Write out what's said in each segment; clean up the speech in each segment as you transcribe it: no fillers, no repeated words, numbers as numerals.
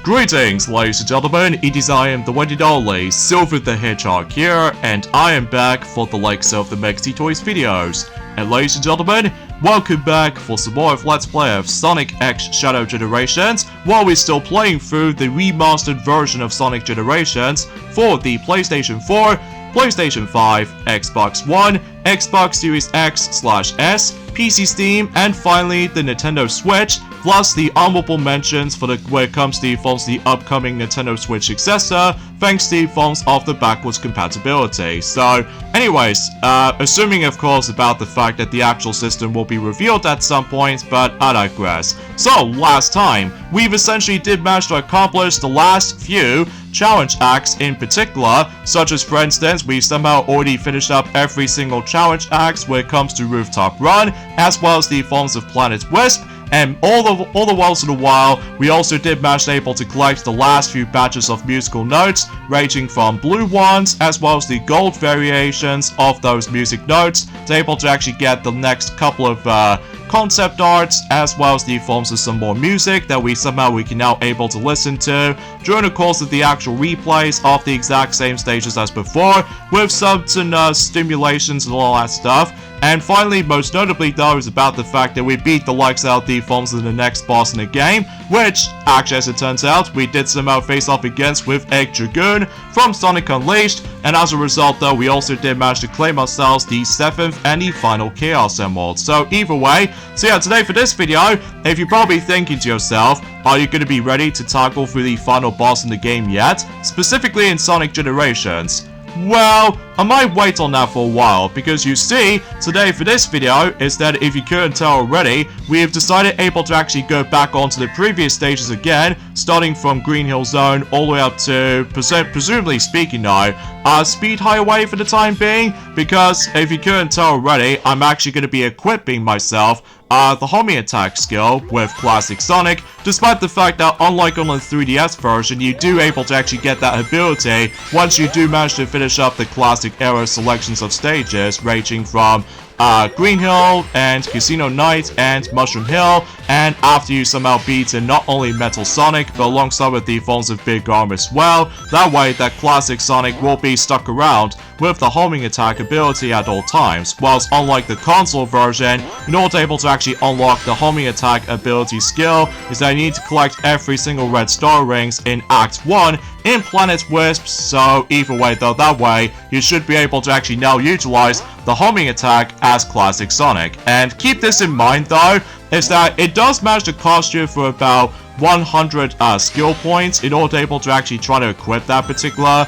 Greetings, ladies and gentlemen, it is I am the one and only Silver the Hedgehog here, and I am back for the likes of the Mexi Toys videos. And ladies and gentlemen, welcome back for some more of Let's Play of Sonic X Shadow Generations, while we're still playing through the remastered version of Sonic Generations for the PlayStation 4, PlayStation 5, Xbox One, Xbox Series X/S, PC Steam, and finally the Nintendo Switch, plus the honorable mentions for when it comes to the upcoming Nintendo Switch successor, thanks to of the backwards compatibility. So, anyways, assuming of course about the fact that the actual system will be revealed at some point, but I digress. So, last time, we've essentially did manage to accomplish the last few challenge acts in particular, such as for instance, we somehow already finished up every single challenge act when it comes to Rooftop Run, as well as the forms of Planet Wisp. And all the while, we also did manage able to collect the last few batches of musical notes, ranging from blue ones, as well as the gold variations of those music notes, to able to actually get the next couple of concept arts, as well as the forms of some more music that we can now able to listen to during the course of the actual replays of the exact same stages as before, with some stimulations and all that stuff. And finally, most notably though, is about the fact that we beat the likes out the forms of the next boss in the game, which, actually as it turns out, we did somehow face off against with Egg Dragoon from Sonic Unleashed, and as a result though, we also did manage to claim ourselves the 7th and the final Chaos Emerald. So either way, today for this video, if you're probably thinking to yourself, are you going to be ready to tackle through the final boss in the game yet? Specifically in Sonic Generations? Well, I might wait on that for a while, because you see, today for this video, is that if you couldn't tell already, we have decided able to actually go back onto the previous stages again, starting from Green Hill Zone all the way up to, presumably speaking now, Speed Highway for the time being, because if you couldn't tell already, I'm actually going to be equipping myself the homing attack skill with Classic Sonic, despite the fact that unlike on the 3DS version, you do able to actually get that ability once you do manage to finish up the classic era selections of stages, ranging from Green Hill and Casino Night and Mushroom Hill, and after you somehow beat in not only Metal Sonic, but alongside with the forms of Big Arm as well. That way, that Classic Sonic will be stuck around with the homing attack ability at all times, whilst unlike the console version, in order to able to actually unlock the homing attack ability skill, is that you need to collect every single red star rings in Act 1 in Planet Wisp. So either way though, that way, you should be able to actually now utilize the homing attack as Classic Sonic. And keep this in mind though, is that it does manage to cost you for about 100 skill points in order to able to actually try to equip that particular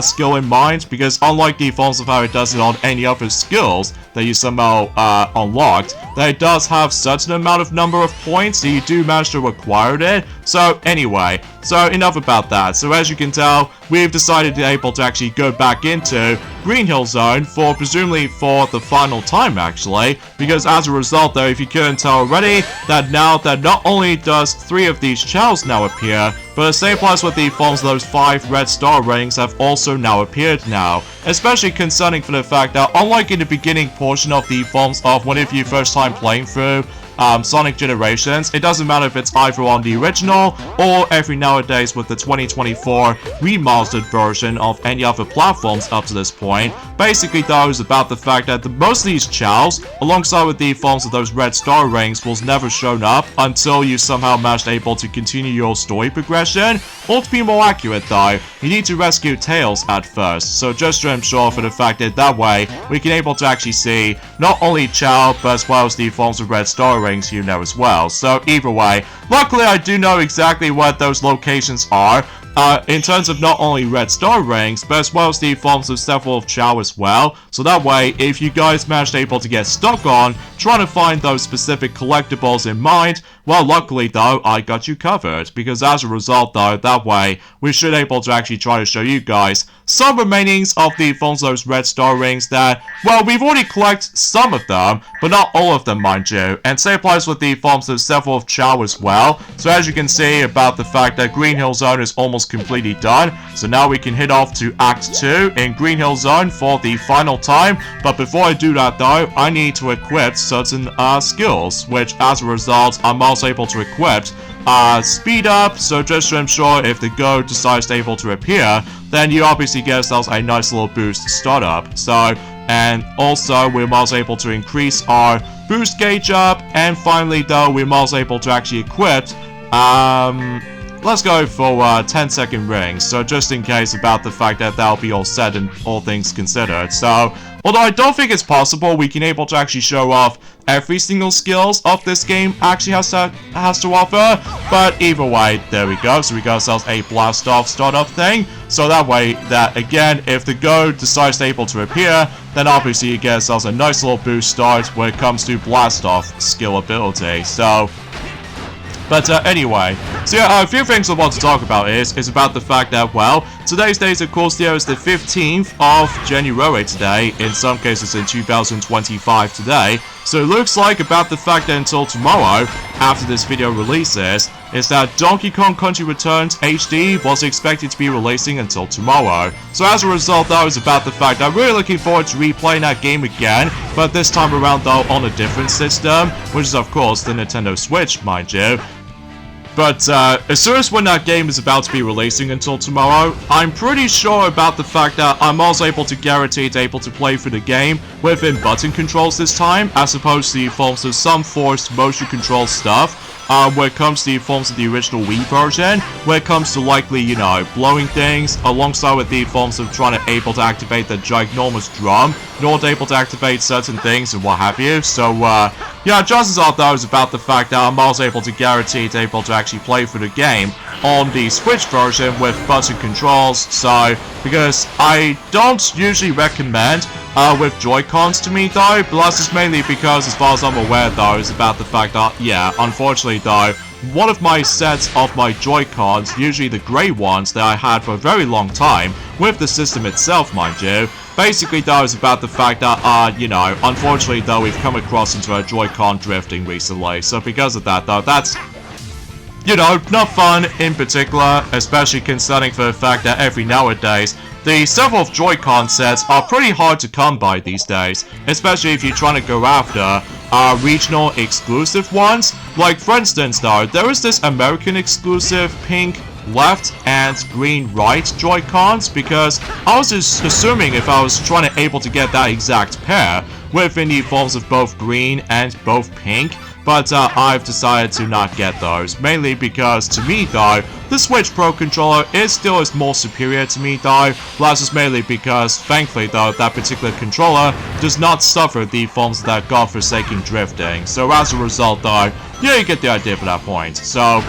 skill in mind, because unlike the forms of how it does it on any other skills that you somehow unlocked, that it does have certain amount of number of points that you do manage to acquire it. So anyway, so enough about that. So as you can tell, we've decided to able to actually go back into Green Hill Zone for presumably for the final time actually, because as a result though, if you couldn't tell already, that now that not only does 3 of these Chaos now appear, but the same applies with the forms of those 5 red star rings have also now appeared now, especially concerning for the fact that unlike in the beginning portion of the forms of whenever you first time playing through Sonic Generations, it doesn't matter if it's either on the original or every nowadays with the 2024 remastered version of any other platforms up to this point. Basically though, is about the fact that most of these Chaos, alongside with the forms of those red star rings, was never shown up until you somehow managed able to continue your story progression. Or to be more accurate though, you need to rescue Tails at first, so just to ensure for the fact that way, we can able to actually see not only Chao, but as well as the forms of red star rings as well. So either way, luckily I do know exactly what those locations are, in terms of not only red star rings, but as well as the forms of several of Chao as well. So that way, if you guys managed able to get stuck on trying to find those specific collectibles in mind, well, luckily though, I got you covered, because as a result though, that way, we should able to actually try to show you guys some remainings of the forms of those red star rings that, well, we've already collected some of them, but not all of them, mind you. And same applies with the forms of several of Chao as well. So as you can see about the fact that Green Hill Zone is almost completely done, so now we can head off to Act 2 in Green Hill Zone for the final time. But before I do that though, I need to equip certain skills, which as a result, I'm mouse able to equip speed up, so just to ensure if the goat decides to able to appear, then you obviously get yourselves a nice little boost startup. So, and also we're also able to increase our boost gauge up, and finally though, we're also able to actually equip, let's go for 10-second rings, so just in case about the fact that that'll be all said and all things considered. So, although I don't think it's possible we can able to actually show off every single skills of this game actually has to offer, but either way, there we go. So we got ourselves a blast off startup thing, so that way that again, if the goat decides to able to appear, then obviously you get yourselves a nice little boost start when it comes to blast off skill ability. So but anyway, so yeah, a few things I want to talk about is about the fact that, well, today's date, of course, there is the 15th of January today, in some cases in 2025 today, so it looks like about the fact that until tomorrow, after this video releases, is that Donkey Kong Country Returns HD was expected to be releasing until tomorrow. So as a result, that was about the fact I'm really looking forward to replaying that game again, but this time around though on a different system, which is of course the Nintendo Switch, mind you. But as soon as when that game is about to be releasing until tomorrow, I'm pretty sure about the fact that I'm also able to guarantee it's able to play through the game within button controls this time, as opposed to the forms of some forced motion control stuff. When it comes to the forms of the original Wii version, when it comes to likely, you know, blowing things, alongside with the forms of trying to able to activate the ginormous drum, in order to able to activate certain things and what have you. So, yeah, chances are though is about the fact that I'm also able to guarantee it's able to actually play through the game on the Switch version with button controls. So, because I don't usually recommend with Joy-Cons to me though, but that's just mainly because as far as I'm aware though is about the fact that, yeah, unfortunately though, one of my sets of my Joy-Cons, usually the grey ones that I had for a very long time, with the system itself mind you, basically though is about the fact that, you know, unfortunately though we've come across into a Joy-Con drifting recently, so because of that though, that's, you know, not fun in particular, especially concerning for the fact that every nowadays, the several Joy-Con sets are pretty hard to come by these days, especially if you're trying to go after regional exclusive ones. Like for instance though, there is this American exclusive pink left and green right Joy-Cons, because I was just assuming if I was trying to able to get that exact pair within the forms of both green and both pink, but I've decided to not get those, mainly because to me though, the Switch Pro controller is still more superior to me though. That's just mainly because, thankfully though, that particular controller does not suffer the forms of that godforsaken drifting. So as a result though, yeah, you get the idea for that point. So,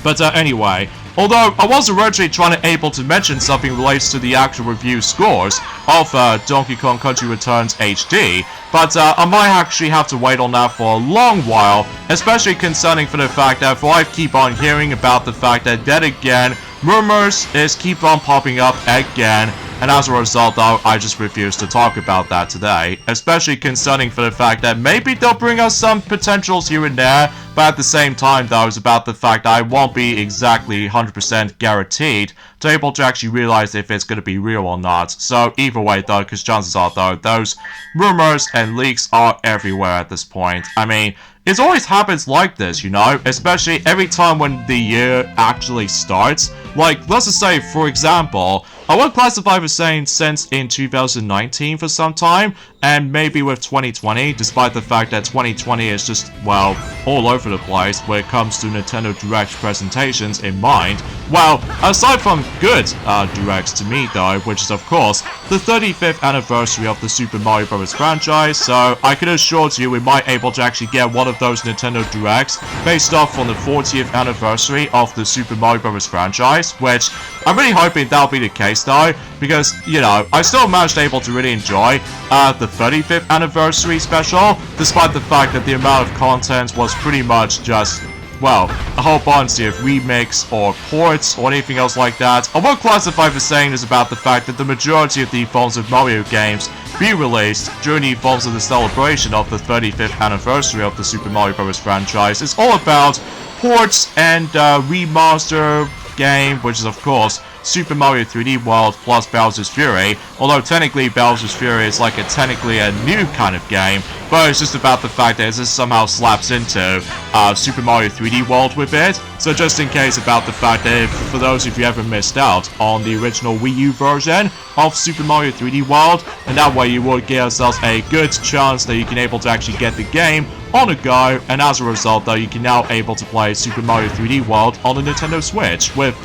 but anyway, although I was originally trying to able to mention something related to the actual review scores of Donkey Kong Country Returns HD, but I might actually have to wait on that for a long while, especially concerning for the fact that I keep on hearing about the fact that yet again, rumors keep on popping up again, and as a result though, I just refuse to talk about that today, especially concerning for the fact that maybe they'll bring us some potentials here and there, but at the same time though, it's about the fact that I won't be exactly 100% guaranteed to able to actually realize if it's going to be real or not. So either way though, because chances are though, those rumors and leaks are everywhere at this point. I mean, it always happens like this, you know, especially every time when the year actually starts. Like, let's just say, for example, I would classify for saying since in 2019 for some time, and maybe with 2020, despite the fact that 2020 is just, well, all over the place when it comes to Nintendo Direct presentations in mind. Well, aside from good Directs to me though, which is of course the 35th anniversary of the Super Mario Bros. Franchise, so I can assure you we might able to actually get one of those Nintendo Directs based off on the 40th anniversary of the Super Mario Bros. Franchise, which I'm really hoping that'll be the case though, because, you know, I still managed able to really enjoy the 35th anniversary special, despite the fact that the amount of content was pretty much just, well, a whole bunch of remakes or ports or anything else like that. I won't classify for saying this about the fact that the majority of the forms of Mario games be released during the forms of the celebration of the 35th anniversary of the Super Mario Bros. Franchise. It's all about ports and remaster game, which is of course Super Mario 3D World plus Bowser's Fury, although technically Bowser's Fury is like technically a new kind of game, but it's just about the fact that it just somehow slaps into Super Mario 3D World with it. So just in case about the fact that for those of you who ever missed out on the original Wii U version of Super Mario 3D World, and that way you would give yourselves a good chance that you can able to actually get the game on a go, and as a result though you can now able to play Super Mario 3D World on the Nintendo Switch with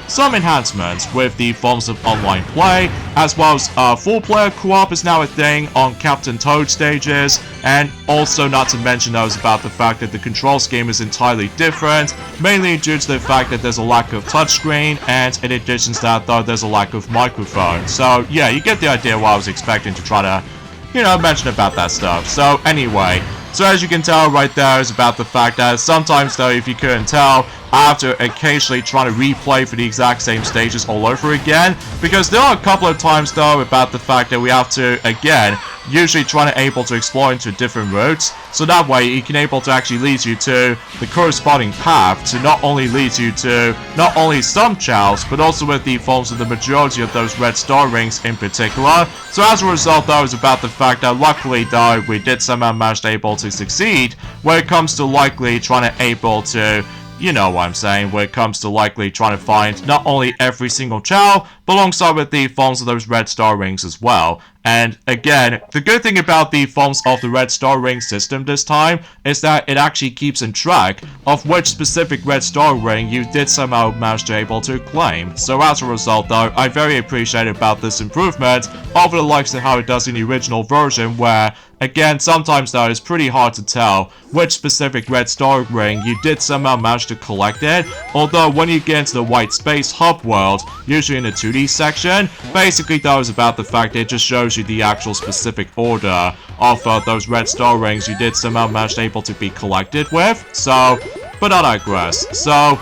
some enhancements with the forms of online play, as well as 4-player co-op is now a thing on Captain Toad stages, and also not to mention those about the fact that the control scheme is entirely different, mainly due to the fact that there's a lack of touchscreen, and in addition to that though there's a lack of microphone. So yeah, you get the idea what I was expecting to try to, you know, mention about that stuff. So anyway, so as you can tell right there is about the fact that sometimes though, if you couldn't tell, I have to occasionally try to replay for the exact same stages all over again, because there are a couple of times though about the fact that we have to, again, usually try to able to explore into different routes, so that way it can able to actually lead you to the corresponding path to not only lead you to not only some Chaos, but also with the forms of the majority of those red star rings in particular. So as a result though, it's about the fact that luckily though, we did somehow manage to able to succeed when it comes to likely trying to able to, you know what I'm saying, when it comes to likely trying to find not only every single Chao, but alongside with the forms of those red star rings as well. And again, the good thing about the forms of the red star ring system this time is that it actually keeps in track of which specific red star ring you did somehow manage to able to claim. So as a result though, I very appreciate about this improvement over the likes of how it does in the original version, where again, sometimes though it's pretty hard to tell which specific red star ring you did somehow manage to collect it, although when you get into the white space hub world, usually in the 2D section, basically that was about the fact that it just shows you the actual specific order of those red star rings you did somehow manage to able to be collected with. So, but I digress. So,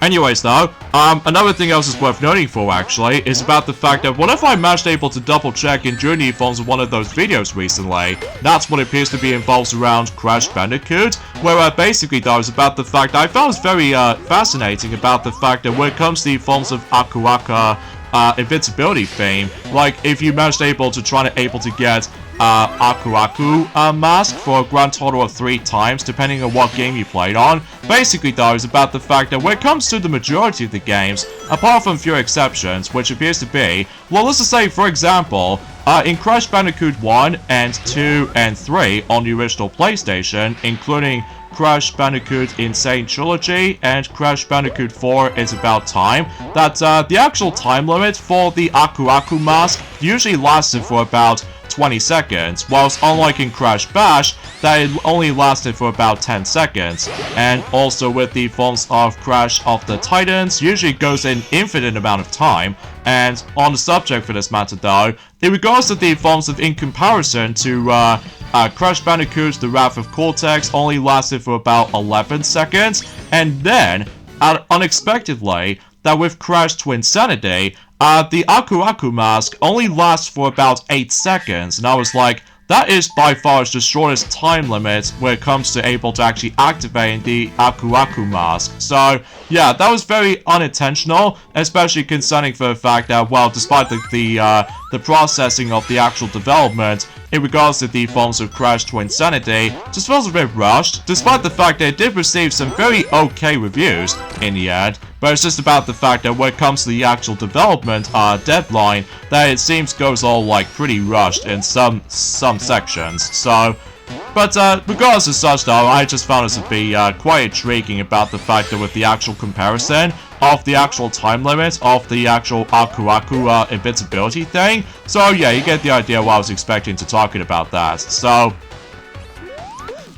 anyways though, another thing else is worth noting for actually is about the fact that what if I managed able to double check in during the forms of one of those videos recently, that's what appears to be involves around Crash Bandicoot, where basically though is about the fact I found was very fascinating about the fact that when it comes to the forms of Aku Aku invincibility fame, like if you managed able to get Aku Aku mask for a grand total of 3 times, depending on what game you played on. Basically though, is about the fact that when it comes to the majority of the games, apart from few exceptions, which appears to be, well, let's just say for example, in Crash Bandicoot 1 and 2 and 3 on the original PlayStation, including Crash Bandicoot Insane Trilogy and Crash Bandicoot 4 Is About Time, that the actual time limit for the Aku Aku mask usually lasted for about 20 seconds, whilst unlike in Crash Bash, that it only lasted for about 10 seconds. And also with the forms of Crash of the Titans, usually goes an infinite amount of time. And on the subject for this matter though, in regards to the forms of in comparison to Crash Bandicoot The Wrath of Cortex only lasted for about 11 seconds, and then, unexpectedly, that with Crash Twinsanity, the Aku Aku mask only lasts for about 8 seconds, and I was like, that is by far the shortest time limit when it comes to able to actually activate the Aku Aku mask. So, yeah, that was very unintentional, especially concerning for the fact that, well, despite the processing of the actual development, in regards to the forms of Crash Twinsanity, just feels a bit rushed, despite the fact that it did receive some very okay reviews in the end, but it's just about the fact that when it comes to the actual development deadline, that it seems goes all like pretty rushed in some sections. So, but regardless of such though, I just found it to be quite intriguing about the fact that with the actual comparison of the actual time limit of the actual Aku Aku invincibility thing. So yeah, you get the idea what I was expecting to talking about that. So,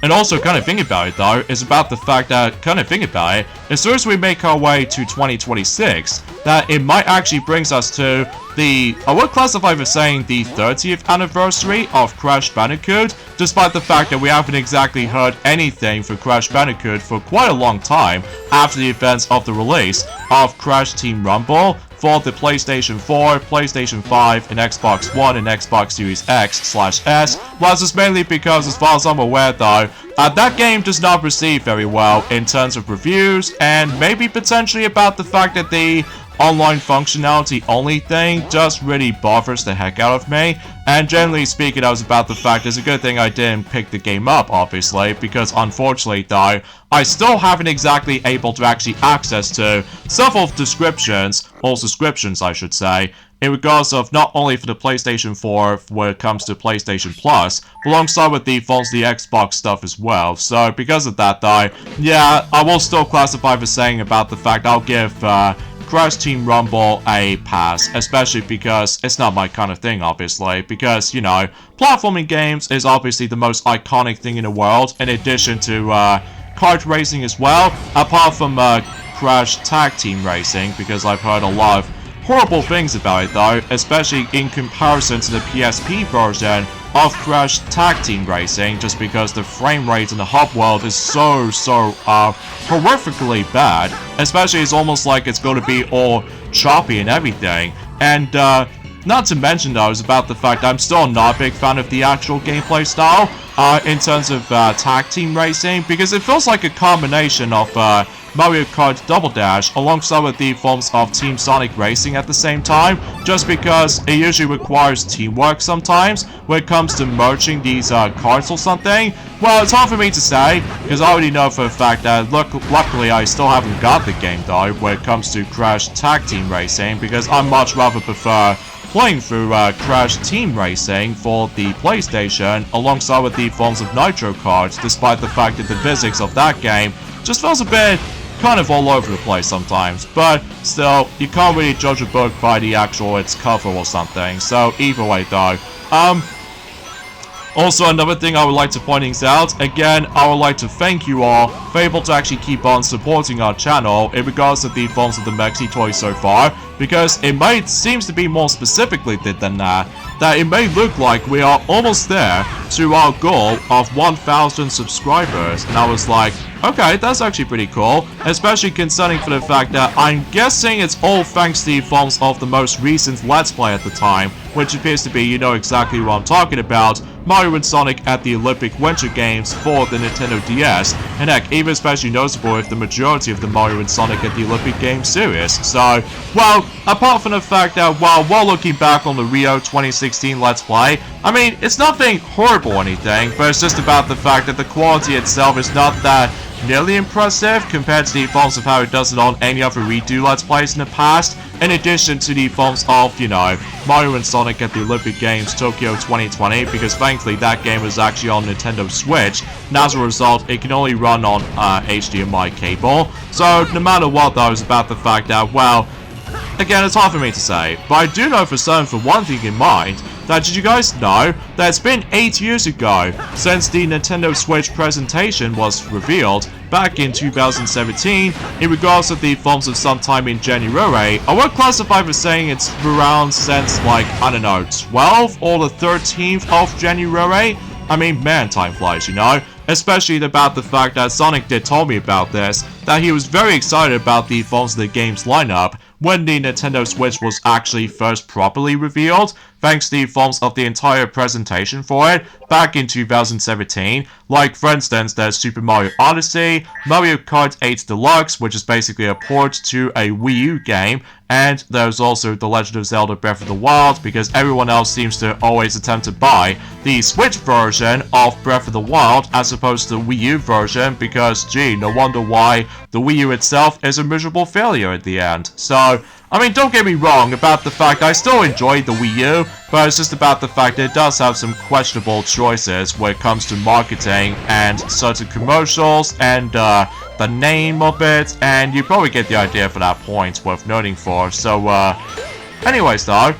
and also kind of think about it though, is about the fact that, kind of think about it, as soon as we make our way to 2026, that it might actually brings us to the, I would classify as saying the 30th anniversary of Crash Bandicoot, despite the fact that we haven't exactly heard anything for Crash Bandicoot for quite a long time after the events of the release of Crash Team Rumble for the PlayStation 4, PlayStation 5, and Xbox One and Xbox Series X/S. Well, this is mainly because, as far as I'm aware though, that game does not receive very well in terms of reviews, and maybe potentially about the fact that the online functionality only thing just really bothers the heck out of me. And generally speaking, I was about the fact it's a good thing I didn't pick the game up, obviously, because unfortunately though, I still haven't exactly able to actually access to several descriptions, or subscriptions I should say, in regards of not only for the PlayStation 4 when it comes to PlayStation Plus, but alongside with the phones, the Xbox stuff as well. So because of that though, yeah, I will still classify for saying about the fact I'll give Crash Team Rumble a pass, especially because it's not my kind of thing, obviously, because, you know, platforming games is obviously the most iconic thing in the world, in addition to kart racing as well, apart from Crash Tag Team Racing, because I've heard a lot of horrible things about it though, especially in comparison to the PSP version of Crash Tag Team Racing, just because the frame rate in the hub world is so horrifically bad, especially it's almost like it's going to be all choppy and everything. And not to mention though is about the fact I'm still not a big fan of the actual gameplay style in terms of tag team racing, because it feels like a combination of Mario Kart Double Dash alongside with the forms of Team Sonic Racing at the same time, just because it usually requires teamwork sometimes when it comes to merging these carts or something. Well, it's hard for me to say, because I already know for a fact that luckily I still haven't got the game though when it comes to Crash Tag Team Racing, because I much rather prefer playing through Crash Team Racing for the PlayStation alongside with the forms of Nitro Kart, despite the fact that the physics of that game just feels a bit kind of all over the place sometimes. But still, you can't really judge a book by the actual its cover or something, so either way though. Also, another thing I would like to point out, again, I would like to thank you all for able to actually keep on supporting our channel in regards to the forms of the Mexi toys so far, because it seems to be more specifically than that it may look like we are almost there to our goal of 1,000 subscribers, and I was like, okay, that's actually pretty cool, especially concerning for the fact that I'm guessing it's all thanks to the forms of the most recent Let's Play at the time, which appears to be, you know exactly what I'm talking about, Mario and Sonic at the Olympic Winter Games for the Nintendo DS, and heck, even especially noticeable with the majority of the Mario and Sonic at the Olympic Games series. So, well, apart from the fact that while looking back on the Rio 2016 Let's Play, I mean, it's nothing horrible or anything, but it's just about the fact that the quality itself is not that nearly impressive compared to the forms of how it does it on any other redo Let's Plays in the past, in addition to the forms of, you know, Mario and Sonic at the Olympic Games Tokyo 2020, because thankfully that game was actually on Nintendo Switch, and as a result, it can only run on HDMI cable. So, no matter what though, it's about the fact that, well, again, it's hard for me to say, but I do know for certain, for one thing in mind, that did you guys know that it's been 8 years ago since the Nintendo Switch presentation was revealed back in 2017 in regards to the forms of sometime in January. I would classify for saying it's around since like, I don't know, 12th or the 13th of January. I mean, man, time flies, you know? Especially about the fact that Sonic did tell me about this, that he was very excited about the forms of the game's lineup when the Nintendo Switch was actually first properly revealed, thanks to the forms of the entire presentation for it back in 2017. Like, for instance, there's Super Mario Odyssey, Mario Kart 8 Deluxe, which is basically a port to a Wii U game, and there's also The Legend of Zelda Breath of the Wild, because everyone else seems to always attempt to buy the Switch version of Breath of the Wild as opposed to the Wii U version, because, gee, no wonder why the Wii U itself is a miserable failure at the end. So, I mean, don't get me wrong about the fact I still enjoyed the Wii U, but it's just about the fact that it does have some questionable choices when it comes to marketing and certain commercials and the name of it, and you probably get the idea for that point worth noting for. So, anyways though,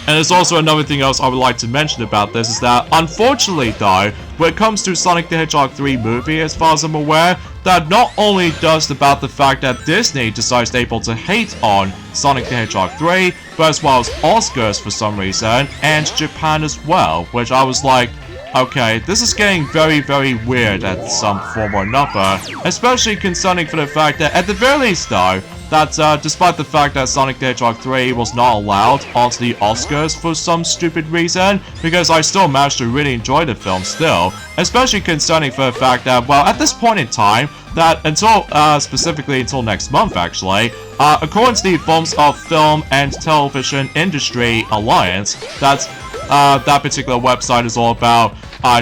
and there's also another thing else I would like to mention about this is that, unfortunately though, when it comes to Sonic the Hedgehog 3 movie, as far as I'm aware, that not only does about the fact that Disney decides able to hate on Sonic the Hedgehog 3, but as well as Oscars for some reason, and Japan as well, which I was like, okay, this is getting very, very weird at some form or another, especially concerning for the fact that, at the very least though, that despite the fact that Sonic the Hedgehog 3 was not allowed onto the Oscars for some stupid reason, because I still managed to really enjoy the film still, especially concerning for the fact that, well, at this point in time, that until, specifically until next month actually, according to the Forms of Film and Television Industry Alliance, that particular website is all about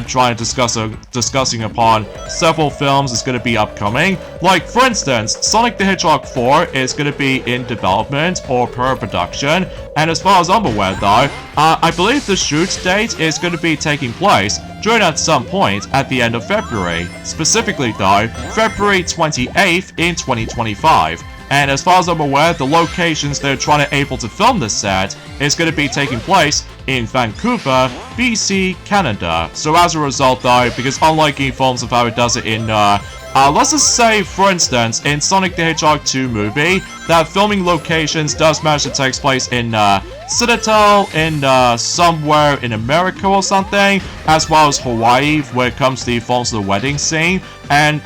trying to discussing upon several films is going to be upcoming. Like, for instance, Sonic the Hedgehog 4 is going to be in development or per-production, and as far as I'm aware though, I believe the shoot date is going to be taking place during at some point at the end of February. Specifically though, February 28th in 2025. And as far as I'm aware, the locations they're trying to able to film this at is going to be taking place in Vancouver, BC, Canada. So as a result though, because unlike in forms of how it does it in, let's just say, for instance, in Sonic the Hedgehog 2 movie, that filming locations does manage to take place in Citadel, in somewhere in America or something, as well as Hawaii, where it comes to the forms of the wedding scene. And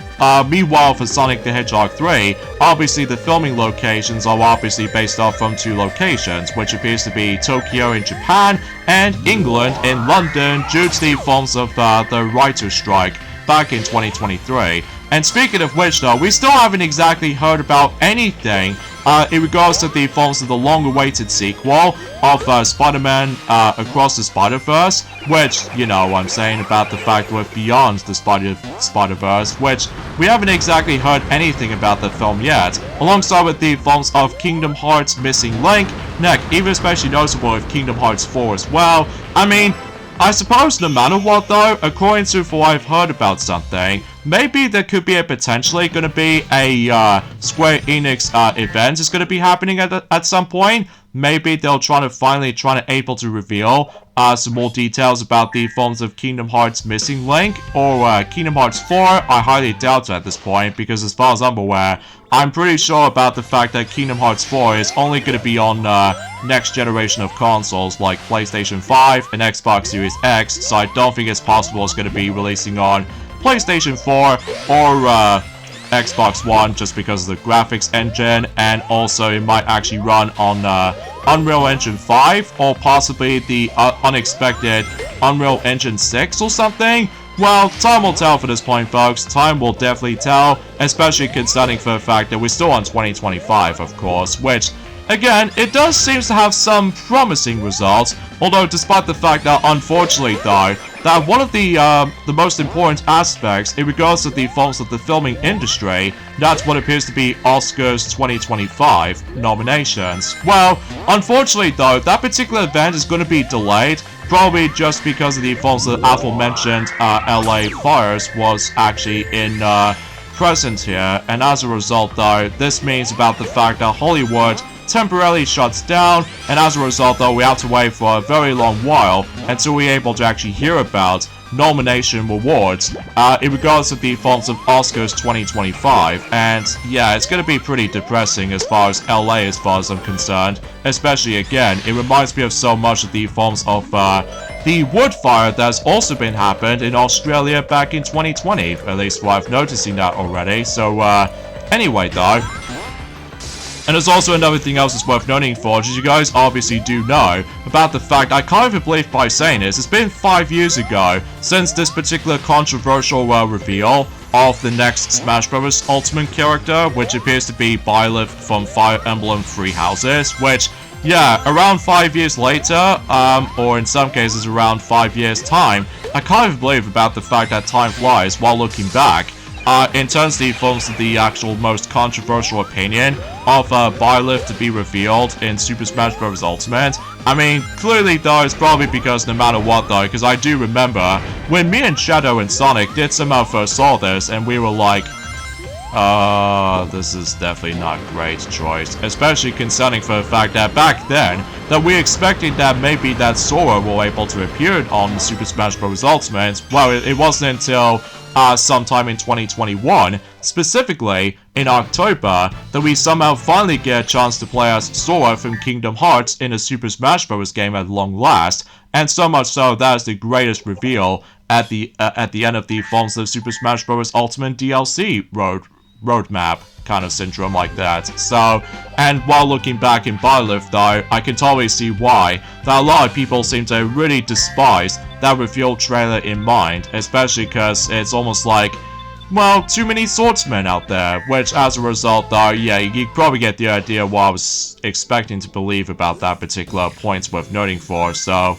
meanwhile, for Sonic the Hedgehog 3, obviously the filming locations are obviously based off from two locations, which appears to be Tokyo in Japan and England in London, due to the forms of the writer's strike back in 2023. And speaking of which though, we still haven't exactly heard about anything in regards to the forms of the long-awaited sequel of Spider-Man Across the Spider-Verse, which, you know, I'm saying about the fact with Beyond the Spider-Verse, which we haven't exactly heard anything about the film yet, alongside with the forms of Kingdom Hearts Missing Link, even especially noticeable with Kingdom Hearts 4 as well. I mean, I suppose no matter what though, according to what I've heard about something, maybe there could be a potentially going to be a Square Enix event is going to be happening at some point. Maybe they'll finally able to reveal some more details about the forms of Kingdom Hearts Missing Link or Kingdom Hearts 4. I highly doubt it at this point, because as far as I'm aware, I'm pretty sure about the fact that Kingdom Hearts 4 is only going to be on next generation of consoles like PlayStation 5 and Xbox Series X, so I don't think it's possible it's going to be releasing on PlayStation 4 or Xbox One, just because of the graphics engine, and also it might actually run on Unreal Engine 5 or possibly the unexpected Unreal Engine 6 or something. Well, time will tell for this point, folks. Time will definitely tell, especially concerning for the fact that we're still on 2025, of course, which, again, it does seem to have some promising results, although despite the fact that, unfortunately though, that one of the most important aspects in regards to the forms of the filming industry, that's what appears to be Oscars 2025 nominations. Well, unfortunately though, that particular event is going to be delayed, probably just because of the forms of the aforementioned LA fires was actually in present here, and as a result though, this means about the fact that Hollywood temporarily shuts down, and as a result though, we have to wait for a very long while until we're able to actually hear about nomination awards in regards to the forms of Oscars 2025. And yeah, it's gonna be pretty depressing as far as LA as far as I'm concerned, especially again, it reminds me of so much of the forms of the wood fire that's also been happened in Australia back in 2020, at least what I've noticing that already. So anyway though, and there's also another thing else that's worth noting for, as you guys obviously do know, about the fact, I can't even believe by saying this, it's been 5 years ago since this particular controversial reveal of the next Smash Bros. Ultimate character, which appears to be Byleth from Fire Emblem Three Houses, which, yeah, around 5 years later, or in some cases around 5 years time, I can't even believe about the fact that time flies while looking back. In terms of the forms of the actual most controversial opinion of Byleth to be revealed in Super Smash Bros. Ultimate, I mean, clearly though, it's probably because no matter what though, because I do remember when me and Shadow and Sonic did somehow first saw this, and we were like, this is definitely not a great choice, especially concerning for the fact that back then, that we expected that maybe that Sora were able to appear on Super Smash Bros. Ultimate. Well, it wasn't until sometime in 2021, specifically in October, that we somehow finally get a chance to play as Sora from Kingdom Hearts in a Super Smash Bros. Game at long last, and so much so that is the greatest reveal at the end of the forms of Super Smash Bros. Ultimate DLC roadmap kind of syndrome like that. So, and while looking back in Byleth though, I can totally see why that a lot of people seem to really despise that reveal trailer in mind, especially because it's almost like, well, too many swordsmen out there, which as a result though, yeah, you probably get the idea what I was expecting to believe about that particular point's worth noting for, so.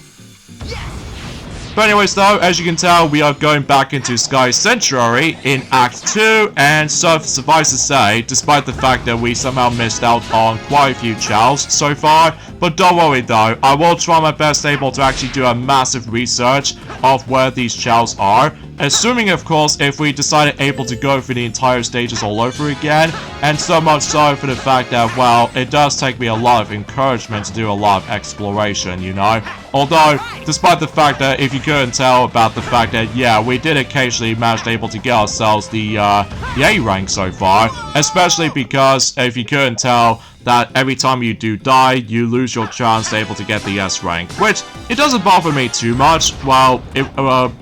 But anyways though, as you can tell, we are going back into Sky Sanctuary in Act 2, and so suffice to say, despite the fact that we somehow missed out on quite a few Chaos so far, but don't worry though, I will try my best able to actually do a massive research of where these Chaos are, assuming of course if we decided able to go through the entire stages all over again, and so much so for the fact that, well, it does take me a lot of encouragement to do a lot of exploration, you know? Although, despite the fact that if you couldn't tell about the fact that, yeah, we did occasionally manage to able to get ourselves the A rank so far, especially because if you couldn't tell, that every time you do die, you lose your chance to able to get the S rank, which it doesn't bother me too much. Well,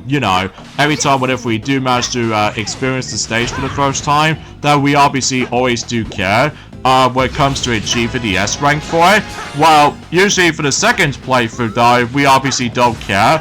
you know, every time if we do manage to experience the stage for the first time, that we obviously always do care when it comes to achieving the S rank for it. Well, usually for the second playthrough though, we obviously don't care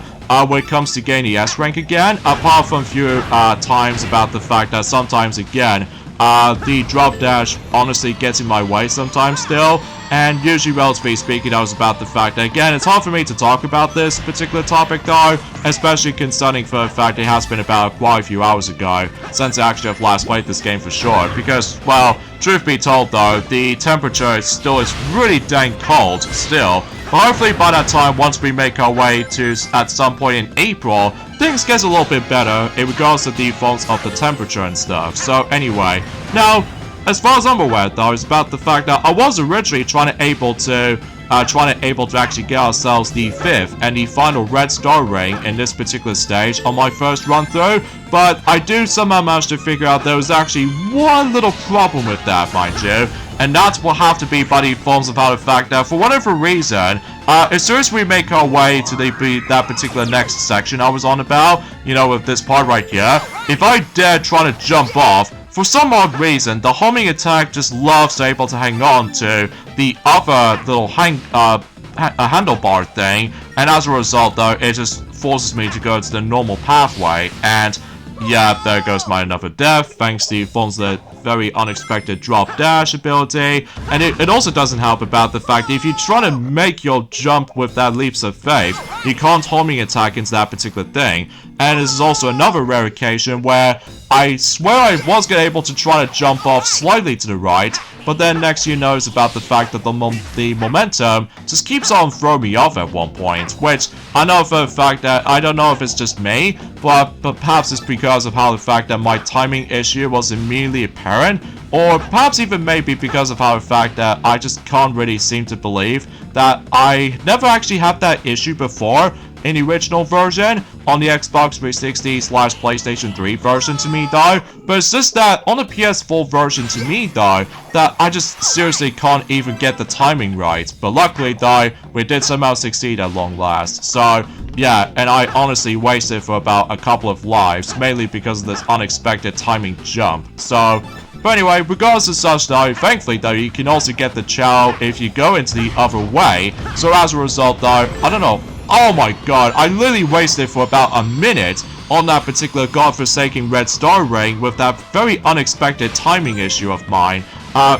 when it comes to getting the S rank again, apart from a few times about the fact that sometimes again, the drop dash honestly gets in my way sometimes still, and usually relatively speaking that was about the fact that again it's hard for me to talk about this particular topic though, especially concerning for the fact it has been about quite a few hours ago since I actually have last played this game for sure, because, well, truth be told though, the temperature still is really dang cold still, but hopefully by that time, once we make our way to at some point in April, things gets a little bit better in regards to the defaults of the temperature and stuff. So anyway, now, as far as I'm aware though, it's about the fact that I was originally trying to able to actually get ourselves the 5th and the final red star ring in this particular stage on my first run through, but I do somehow manage to figure out there was actually one little problem with that, mind you, and that will have to be by the forms of how the fact that for whatever reason, as soon as we make our way to that particular next section I was on about, you know, with this part right here, if I dare try to jump off, for some odd reason, the homing attack just loves to able to hang on to the other little handlebar thing, and as a result though, it just forces me to go to the normal pathway, and yeah, there goes my another death, thanks to Fon's very unexpected drop dash ability, and it also doesn't help about the fact that if you try to make your jump with that leaps of faith, you can't homing attack into that particular thing, and this is also another rare occasion where I swear I was able to try to jump off slightly to the right, but then next you know is about the fact that the momentum just keeps on throwing me off at one point, which I know for the fact that I don't know if it's just me, but perhaps it's because of how the fact that my timing issue was immediately apparent, or perhaps even maybe because of how the fact that I just can't really seem to believe that I never actually had that issue before in the original version on the Xbox 360/PlayStation 3 version to me though, but it's just that on the PS4 version to me though, that I just seriously can't even get the timing right, but luckily though, we did somehow succeed at long last, so yeah, and I honestly wasted for about a couple of lives, mainly because of this unexpected timing jump, so. But anyway, regardless of such though, thankfully though, you can also get the Chao if you go into the other way, so as a result though, I don't know, oh my god, I literally wasted for about a minute on that particular godforsaken red star ring with that very unexpected timing issue of mine,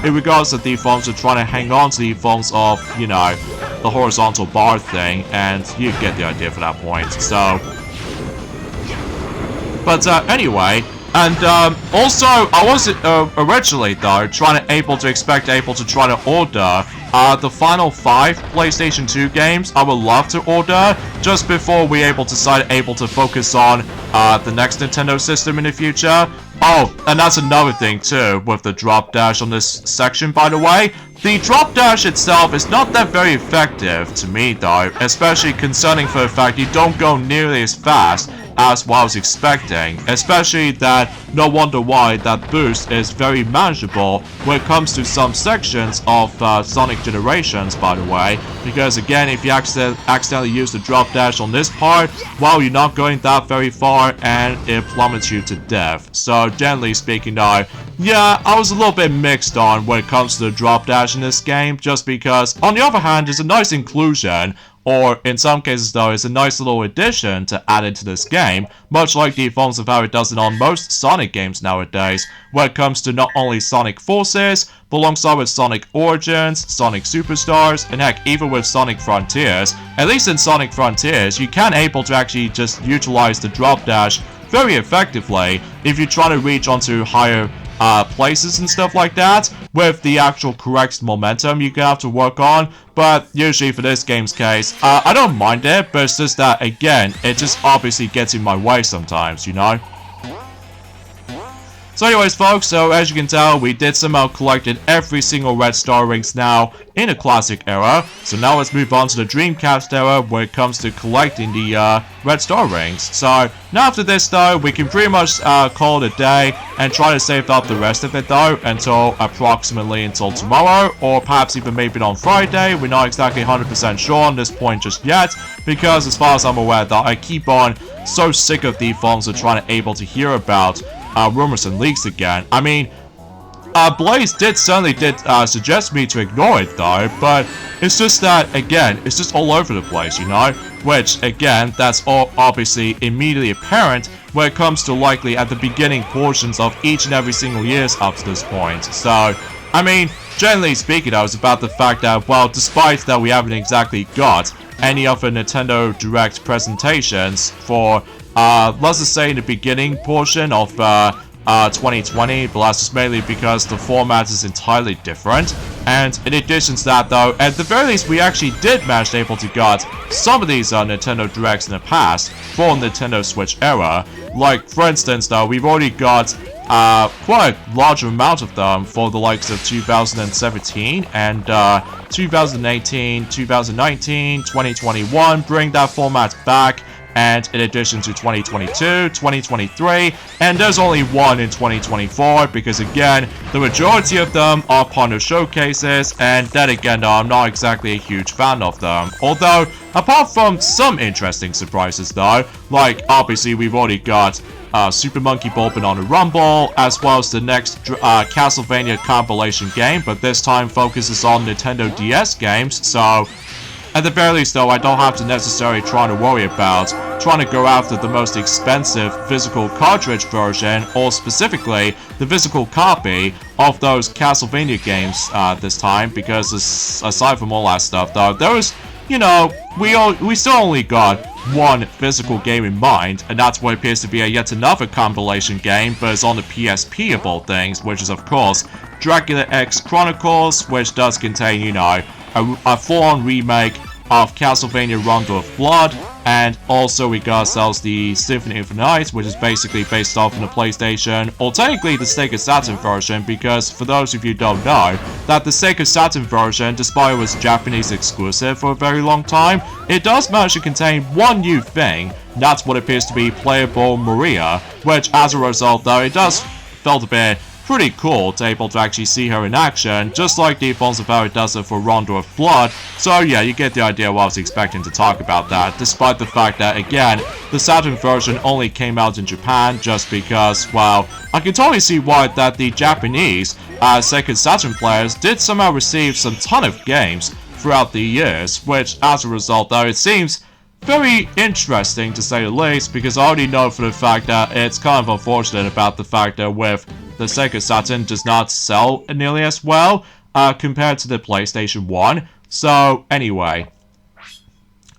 in regards to the forms of trying to hang on to the forms of, you know, the horizontal bar thing, and you get the idea for that point, so. But anyway, and also I was originally though trying to try to order the final 5 PlayStation 2 games I would love to order just before we decide to focus on the next Nintendo system in the future. Oh, and that's another thing too with the drop dash on this section, by the way. The drop dash itself is not that very effective to me though, especially concerning for the fact you don't go nearly as fast as what I was expecting, especially that no wonder why that boost is very manageable when it comes to some sections of Sonic Generations, by the way, because again, if you accidentally use the drop dash on this part, well, you're not going that very far and it plummets you to death. So generally speaking though, yeah, I was a little bit mixed on when it comes to the drop dash in this game, just because, on the other hand, it's a nice inclusion, or in some cases though, it's a nice little addition to add into this game, much like the forms of how it does it on most Sonic games nowadays, when it comes to not only Sonic Forces, but alongside with Sonic Origins, Sonic Superstars, and heck, even with Sonic Frontiers. At least in Sonic Frontiers, you can able to actually just utilize the drop dash very effectively if you try to reach onto higher places and stuff like that, with the actual correct momentum you have to work on. But usually for this game's case, I don't mind it, but it's just that, again, it just obviously gets in my way sometimes, you know? So anyways folks, so as you can tell, we did somehow collected every single red star rings now in the classic era. So now let's move on to the Dreamcast era when it comes to collecting the red star rings. So now after this though, we can pretty much call it a day and try to save up the rest of it though until approximately until tomorrow, or perhaps even maybe on Friday. We're not exactly 100% sure on this point just yet, because as far as I'm aware though, I keep on so sick of the forms of trying to able to hear about rumors and leaks again. I mean, Blaze certainly did suggest me to ignore it though, but it's just that, again, it's just all over the place, you know? Which, again, that's all obviously immediately apparent when it comes to likely at the beginning portions of each and every single years up to this point. So, I mean, generally speaking, I was about the fact that, well, despite that we haven't exactly got any other Nintendo Direct presentations for let's just say in the beginning portion of 2020, but that's just mainly because the format is entirely different. And in addition to that though, at the very least we actually did manage to able to got some of these Nintendo Directs in the past for Nintendo Switch era. Like for instance though, we've already got quite a large amount of them for the likes of 2017 and 2018, 2019, 2021, bring that format back. And in addition to 2022, 2023, and there's only one in 2024, because again, the majority of them are partner showcases, and then again, though, I'm not exactly a huge fan of them. Although, apart from some interesting surprises though, like obviously we've already got Super Monkey Ball Banana Rumble, as well as the next Castlevania compilation game, but this time focuses on Nintendo DS games, so at the very least though, I don't have to necessarily try to worry about trying to go after the most expensive physical cartridge version, or specifically the physical copy of those Castlevania games this time, because aside from all that stuff though, those, you know, we still only got one physical game in mind, and that's what appears to be yet another compilation game, but it's on the PSP of all things, which is of course Dracula X Chronicles, which does contain, you know, a full-on remake of Castlevania Rondo of Blood, and also we got ourselves the Symphony of the Night, which is basically based off on the PlayStation, or technically the Sega Saturn version, because for those of you who don't know, that the Sega Saturn version, despite it was Japanese exclusive for a very long time, it does manage to contain one new thing. That's what appears to be playable Maria, which as a result though, it does felt a bit pretty cool to able to actually see her in action, just like the forms of how it does it for Rondo of Blood. So yeah, you get the idea what I was expecting to talk about that, despite the fact that, again, the Saturn version only came out in Japan just because, well, I can totally see why that the Japanese Sega Saturn players did somehow receive some ton of games throughout the years, which as a result though, it seems very interesting to say the least, because I already know for the fact that it's kind of unfortunate about the fact that with the Sega Saturn does not sell nearly as well compared to the PlayStation 1. So anyway,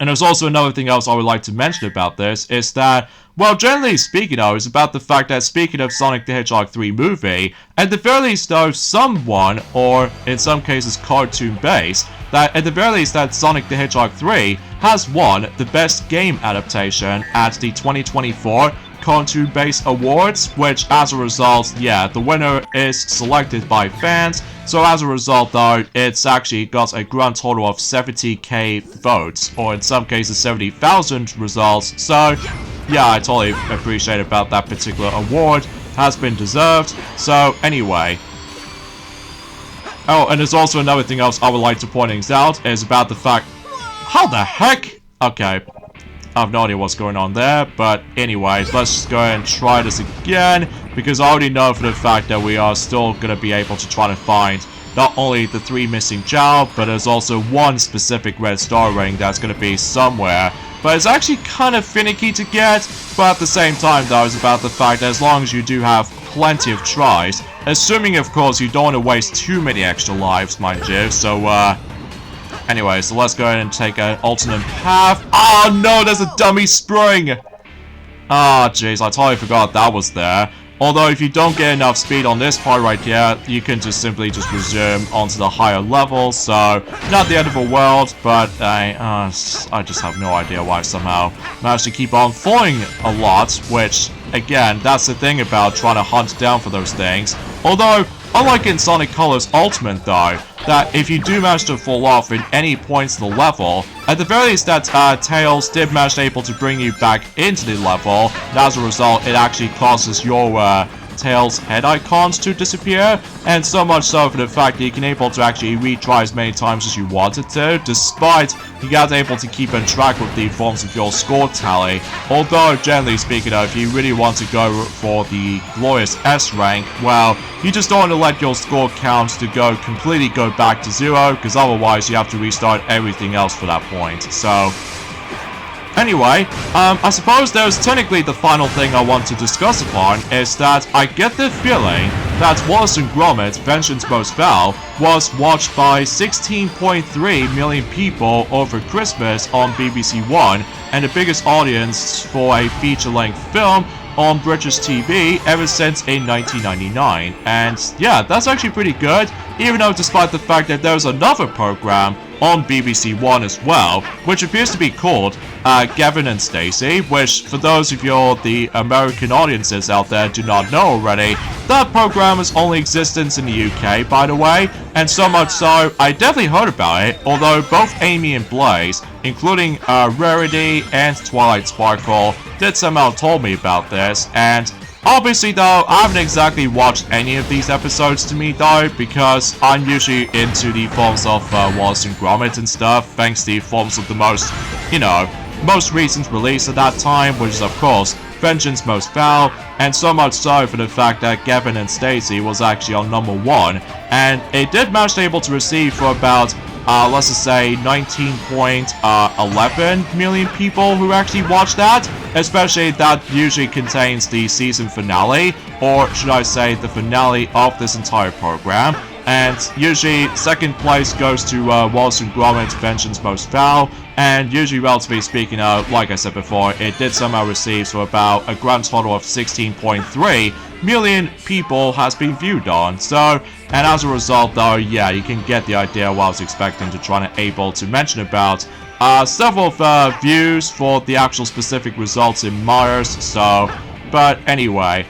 and there's also another thing else I would like to mention about this, is that, well, generally speaking though, is about the fact that, speaking of Sonic the Hedgehog 3 movie, at the very least though, someone, or in some cases cartoon-based, that at the very least that Sonic the Hedgehog 3 has won the Best Game Adaptation at the 2024 Cartoon-Based Awards, which as a result, yeah, the winner is selected by fans. So as a result though, it's actually got a grand total of 70k votes, or in some cases 70,000 results. So yeah, I totally appreciate about that particular award. Has been deserved. So anyway. Oh, and there's also another thing else I would like to point out, is about the fact... How the heck? Okay. I have no idea what's going on there. But anyways, let's just go ahead and try this again, because I already know for the fact that we are still going to be able to try to find not only the 3 missing Chao, but there's also 1 specific red star ring that's going to be somewhere. But it's actually kind of finicky to get, but at the same time though, it's about the fact that as long as you do have plenty of tries, assuming of course you don't want to waste too many extra lives, mind you, so anyway, so let's go ahead and take an alternate path. Oh no, there's a dummy spring! Ah, jeez, I totally forgot that was there. Although, if you don't get enough speed on this part right here, you can just simply just resume onto the higher level. So, not the end of the world, but I just have no idea why I somehow managed to keep on falling a lot. Which, again, that's the thing about trying to hunt down for those things. Although, unlike in Sonic Colors Ultimate though, that if you do manage to fall off in any points in the level, at the very least that Tails did manage to able to bring you back into the level, and as a result it actually causes your Tails head icons to disappear, and so much so for the fact that you can able to actually retry as many times as you wanted to, despite you got able to keep in track with the forms of your score tally. Although, generally speaking, if you really want to go for the glorious S rank, well, you just don't want to let your score count to completely go back to 0, because otherwise you have to restart everything else for that point. So, anyway, I suppose there's technically the final thing I want to discuss upon is that I get the feeling that Wallace and Gromit, Vengeance Most Foul, was watched by 16.3 million people over Christmas on BBC One, and the biggest audience for a feature-length film on British TV ever since in 1999. And yeah, that's actually pretty good, even though despite the fact that there's another program on BBC One as well, which appears to be called Gavin and Stacey, which for those of the American audiences out there do not know already, that program is only existence in the UK, by the way, and so much so, I definitely heard about it, although both Amy and Blaze, including Rarity and Twilight Sparkle, did somehow told me about this, and obviously though, I haven't exactly watched any of these episodes to me though, because I'm usually into the forms of Wallace and Gromit and stuff, thanks to the forms of the most recent release at that time, which is of course Vengeance Most Foul, and so much so for the fact that Gavin and Stacey was actually on #1, and it did manage to able to receive for about let's just say 19.11 million people who actually watched that, especially that usually contains the season finale, or should I say the finale of this entire program. And usually second place goes to Wallace and Gromit, Vengeance Most Foul, and usually relatively speaking, like I said before, it did somehow receive so about a grand total of 16.3 million people has been viewed on. So, and as a result though, yeah, you can get the idea what I was expecting to try to able to mention about several views for the actual specific results in Myers. So, but anyway,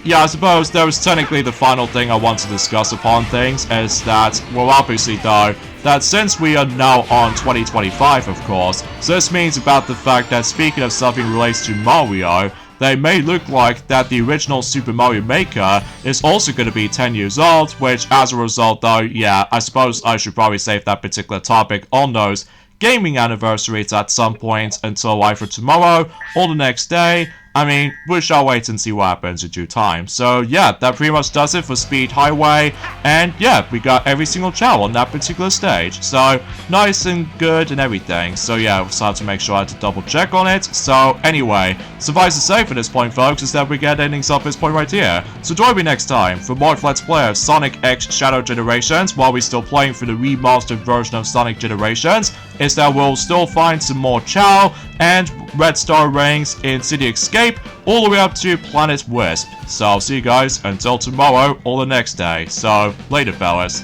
yeah, I suppose that was technically the final thing I want to discuss upon things, is that, well, obviously though, that since we are now on 2025, of course, so this means about the fact that speaking of something related to Mario, they may look like that the original Super Mario Maker is also going to be 10 years old, which as a result though, yeah, I suppose I should probably save that particular topic on those gaming anniversaries at some point until either tomorrow or the next day. I mean, we shall wait and see what happens in due time. So yeah, that pretty much does it for Speed Highway, and yeah, we got every single Chao on that particular stage. So, nice and good and everything. So yeah, I just had to make sure I had to double check on it. So anyway, suffice to say for this point folks, is that we get endings up this point right here. So join me next time for more Let's Play of Sonic X Shadow Generations, while we're still playing for the remastered version of Sonic Generations, is that we'll still find some more Chao and Red Star Rings in City Escape, all the way up to Planet Wisp. So I'll see you guys until tomorrow or the next day. So, later fellas.